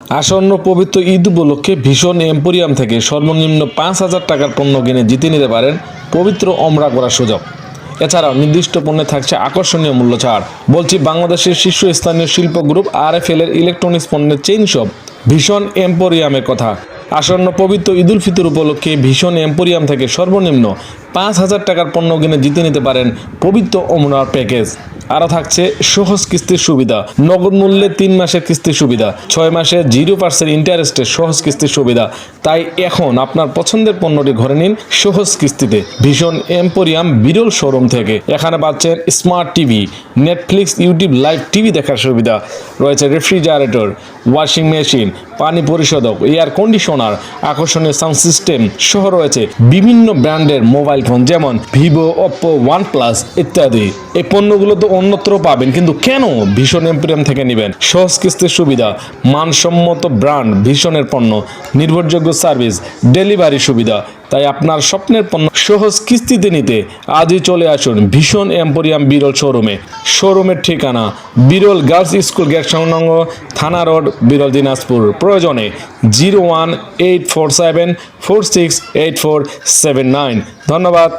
আসন্ন পবিত্র ঈদ উপলক্ষে ভীষণ এম্পোরিয়াম থেকে সর্বনিম্ন 5,000 টাকার পণ্য কিনে জিতে নিতে পারেন পবিত্র ওমরা করার সুযোগ। এছাড়াও নির্দিষ্ট পণ্যে থাকছে আকর্ষণীয় মূল্য ছাড়। বলছি বাংলাদেশের শীর্ষস্থানীয় শিল্প গ্রুপ RFL এর ইলেকট্রনিক্স পণ্যের চেইন শপ ভীষণ এম্পোরিয়ামের কথা। আসন্ন পবিত্র ঈদ উল ফিতর উপলক্ষে ভীষণ এম্পোরিয়াম থেকে সর্বনিম্ন 5,000 টাকার পণ্য কিনে জিতে নিতে পারেন পবিত্র ওমরার প্যাকেজ। আরও থাকছে সহজ কিস্তির সুবিধা, নগদ মূল্যে 3 মাসের কিস্তির সুবিধা, 6 মাসে 0% ইন্টারেস্টের সহজ কিস্তির সুবিধা। তাই এখন আপনার পছন্দের পণ্যটি ঘরে নিন সহজ কিস্তিতে ভীষণ এম্পোরিয়াম বিরল শোরুম থেকে। এখানে পাচ্ছেন smart TV, Netflix, YouTube live TV দেখার সুবিধা, রয়েছে রেফ্রিজারেটর, ওয়াশিং মেশিন, পানি পরিশোধক, এয়ার কন্ডিশনার, আকর্ষণীয় সাউন্ড সিস্টেম সহ রয়েছে বিভিন্ন ব্র্যান্ডের মোবাইল ফোন যেমন ভিভো, ওপ্পো, ওয়ানপ্লাস ইত্যাদি। এই পণ্যগুলো তো অন্যত্র পাবেন, কিন্তু কেন ভীষণ এম্পোরিয়াম থেকে নেবেন? সহজ কিস্তির সুবিধা, মানসম্মত ব্র্যান্ড ভীষণের পণ্য, নির্ভরযোগ্য সার্ভিস, ডেলিভারি সুবিধা। তাই আপনার স্বপ্নের পণ্য সহজ কিস্তিতে নিতে আজই চলে আসুন ভীষণ এম্পোরিয়াম বিরল শোরুমে। শোরুমের ঠিকানা বিরল গার্লস স্কুল গেট সংলগ্ন, থানা রোড, বিরল, দিনাজপুর। প্রয়োজনে 0184746847 ধন্যবাদ।